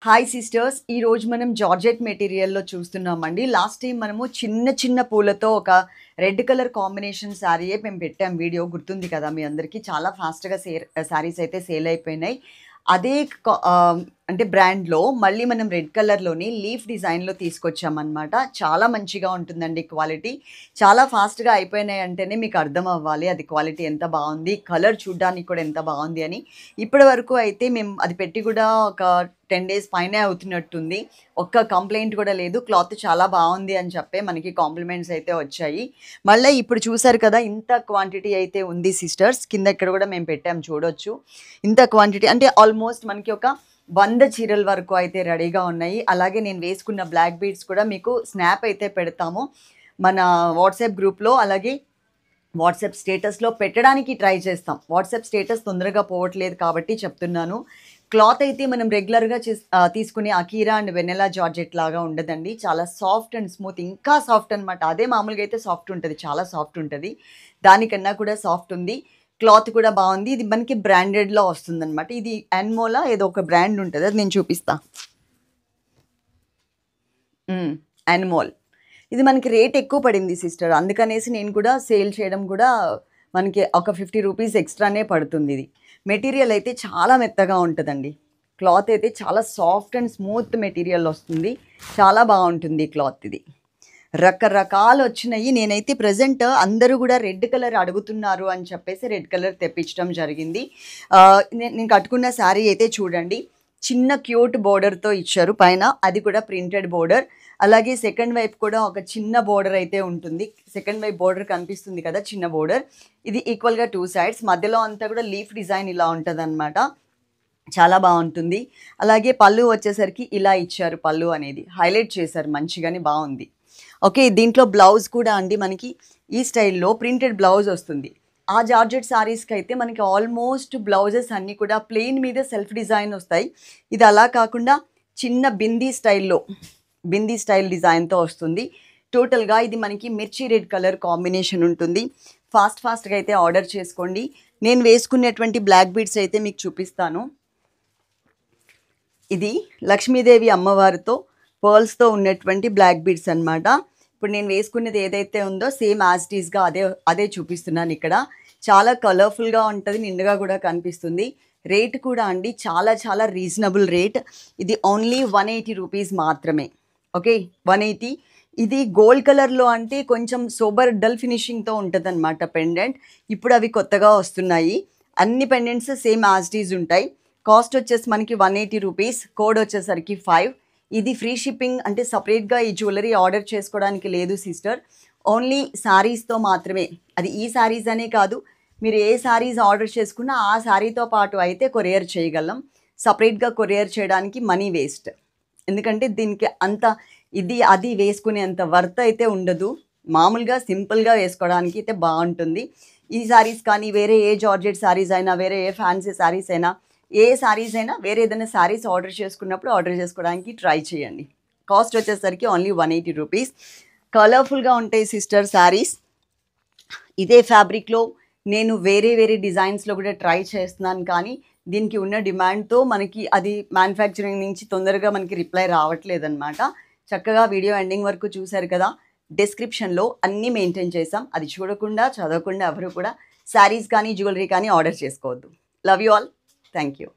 Hi sisters, ఈరోజు మనం georgette మెటీరియల్లో చూస్తున్నామండి. లాస్ట్ టైం మనము చిన్న చిన్న పూలతో ఒక రెడ్ కలర్ కాంబినేషన్ శారీయే మేము పెట్టాం. వీడియో గుర్తుంది కదా మీ అందరికీ. చాలా ఫాస్ట్గా శారీస్ అయితే సేల్ అయిపోయినాయి. అదే అంటే బ్రాండ్లో మళ్ళీ మనం రెడ్ కలర్లోని లీఫ్ డిజైన్లో తీసుకొచ్చామన్నమాట. చాలా మంచిగా ఉంటుందండి క్వాలిటీ. చాలా ఫాస్ట్గా అయిపోయినాయి అంటేనే మీకు అర్థం అవ్వాలి అది క్వాలిటీ ఎంత బాగుంది, కలర్ చూడ్డానికి కూడా ఎంత బాగుంది అని. ఇప్పటి వరకు అయితే మేము అది పెట్టి కూడా ఒక 10 days పైనే అవుతున్నట్టుంది. ఒక్క కంప్లైంట్ కూడా లేదు. క్లాత్ చాలా బాగుంది అని చెప్పే మనకి కాంప్లిమెంట్స్ అయితే వచ్చాయి. మళ్ళీ ఇప్పుడు చూసారు కదా, ఇంత క్వాంటిటీ అయితే ఉంది సిస్టర్స్. కింద ఇక్కడ కూడా మేము పెట్టాం, చూడొచ్చు. ఇంత క్వాంటిటీ అంటే ఆల్మోస్ట్ మనకి ఒక 100 చీరల వరకు అయితే రెడీగా ఉన్నాయి. అలాగే నేను వేసుకున్న బ్లాక్ బీడ్స్ కూడా మీకు స్నాప్ అయితే పెడతాము మన వాట్సాప్ గ్రూప్లో. అలాగే వాట్సాప్ స్టేటస్లో పెట్టడానికి ట్రై చేస్తాం. వాట్సాప్ స్టేటస్ తొందరగా పోవట్లేదు కాబట్టి చెప్తున్నాను. క్లాత్ అయితే మనం రెగ్యులర్గా తీసుకునే అకీరా అండ్ వెనెలా జార్జెట్ లాగా ఉండదండి. చాలా సాఫ్ట్ అండ్ స్మూత్, ఇంకా సాఫ్ట్ అనమాట. అదే మామూలుగా అయితే సాఫ్ట్ ఉంటుంది, చాలా సాఫ్ట్ ఉంటుంది. దానికన్నా కూడా సాఫ్ట్ ఉంది. క్లాత్ కూడా బాగుంది. ఇది మనకి బ్రాండెడ్లో వస్తుందన్నమాట. ఇది అన్మోలా ఏదో ఒక బ్రాండ్ ఉంటుంది, అది నేను చూపిస్తా. అన్మోల్. ఇది మనకి రేట్ ఎక్కువ పడింది సిస్టర్, అందుకనేసి నేను కూడా సేల్ చేయడం కూడా మనకి ఒక 50 రూపీస్ ఎక్స్ట్రానే పడుతుంది. ఇది మెటీరియల్ అయితే చాలా మెత్తగా ఉంటుందండి. క్లాత్ అయితే చాలా సాఫ్ట్ అండ్ స్మూత్ మెటీరియల్ వస్తుంది. చాలా బాగుంటుంది క్లాత్. ఇది రకరకాలు వచ్చినాయి. నేనైతే ప్రజెంట్ అందరూ కూడా రెడ్ కలర్ అడుగుతున్నారు అని చెప్పేసి రెడ్ కలర్ తెప్పించడం జరిగింది. నేను కట్టుకున్న శారీ అయితే చూడండి, చిన్న క్యూట్ బోర్డర్తో ఇచ్చారు పైన, అది కూడా ప్రింటెడ్ బోర్డర్. అలాగే సెకండ్ వైపు కూడా ఒక చిన్న బోర్డర్ అయితే ఉంటుంది. సెకండ్ వైపు బోర్డర్ కనిపిస్తుంది కదా, చిన్న బోర్డర్. ఇది ఈక్వల్గా 2 sides, మధ్యలో అంతా కూడా లీఫ్ డిజైన్ ఇలా ఉంటుంది అనమాట. చాలా బాగుంటుంది. అలాగే పళ్ళు వచ్చేసరికి ఇలా ఇచ్చారు. పళ్ళు అనేది హైలైట్ చేశారు మంచిగానే, బాగుంది. ఓకే, దీంట్లో బ్లౌజ్ కూడా అండి మనకి ఈ స్టైల్లో ప్రింటెడ్ బ్లౌజ్ వస్తుంది. ఆ జార్జెట్ శారీస్కి అయితే మనకి ఆల్మోస్ట్ బ్లౌజెస్ అన్నీ కూడా ప్లెయిన్ మీద సెల్ఫ్ డిజైన్ వస్తాయి. ఇది అలా కాకుండా చిన్న బిందీ స్టైల్ డిజైన్తో వస్తుంది. టోటల్గా ఇది మనకి మిర్చి రెడ్ కలర్ కాంబినేషన్ ఉంటుంది. ఫాస్ట్గా అయితే ఆర్డర్ చేసుకోండి. నేను వేసుకునేటువంటి బ్లాక్ బీడ్స్ అయితే మీకు చూపిస్తాను. ఇది లక్ష్మీదేవి అమ్మవారితో పర్ల్స్తో ఉన్నటువంటి బ్లాక్ బీడ్స్ అనమాట. ఇప్పుడు నేను వేసుకునేది ఏదైతే ఉందో సేమ్ యాజ్ ఇట్ ఈస్గా అదే చూపిస్తున్నాను ఇక్కడ. చాలా కలర్ఫుల్గా ఉంటుంది, నిండుగా కూడా కనిపిస్తుంది. రేట్ కూడా అండి చాలా రీజనబుల్ రేట్. ఇది ఓన్లీ 180 రూపీస్ మాత్రమే. ఓకే, 180. ఇది గోల్డ్ కలర్లో అంటే కొంచెం సోబర్ డల్ ఫినిషింగ్తో ఉంటుంది అనమాట పెండెంట్. ఇప్పుడు అవి కొత్తగా వస్తున్నాయి. అన్ని pendants same as it is ఉంటాయి. కాస్ట్ వచ్చేసి మనకి 180 రూపీస్, కోడ్ వచ్చేసరికి 5. ఇది ఫ్రీ షిప్పింగ్, అంటే సపరేట్గా ఈ జ్యువెలరీ ఆర్డర్ చేసుకోవడానికి లేదు సిస్టర్. ఓన్లీ శారీస్తో మాత్రమే. అది ఈ శారీస్ అనే కాదు, మీరు ఏ శారీస్ ఆర్డర్ చేసుకున్నా ఆ శారీతో పాటు అయితే కొరియర్ చేయగలం. సపరేట్గా కొరియర్ చేయడానికి మనీ వేస్ట్. ఎందుకంటే దీనికి అంత అది వేసుకునేంత వర్త్ అయితే ఉండదు. మామూలుగా సింపుల్గా వేసుకోవడానికి అయితే బాగుంటుంది. ఈ శారీస్ కానీ వేరే ఏ జార్జెట్ శారీస్ అయినా, వేరే ఏ ఫ్యాన్సీ శారీస్ అయినా, ఏ శారీస్ అయినా వేరే ఏదైనా శారీస్ ఆర్డర్ చేసుకున్నప్పుడు ఆర్డర్ చేసుకోవడానికి ట్రై చేయండి. కాస్ట్ వచ్చేసరికి ఓన్లీ 180 రూపీస్. కలర్ఫుల్గా ఉంటాయి సిస్టర్ శారీస్. ఇదే ఫ్యాబ్రిక్లో నేను వేరే డిజైన్స్లో కూడా ట్రై చేస్తున్నాను, కానీ దీనికి ఉన్న డిమాండ్తో మనకి అది మ్యానుఫ్యాక్చరింగ్ నుంచి తొందరగా మనకి రిప్లై రావట్లేదన్నమాట. చక్కగా వీడియో ఎండింగ్ వరకు చూశారు కదా. డిస్క్రిప్షన్లో అన్నీ మెయింటైన్ చేసాం. అది చూడకుండా చదవకుండా ఎవరు కూడా శారీస్ కానీ జ్యువెలరీ కానీ ఆర్డర్ చేసుకోవద్దు. Love you all. Thank you.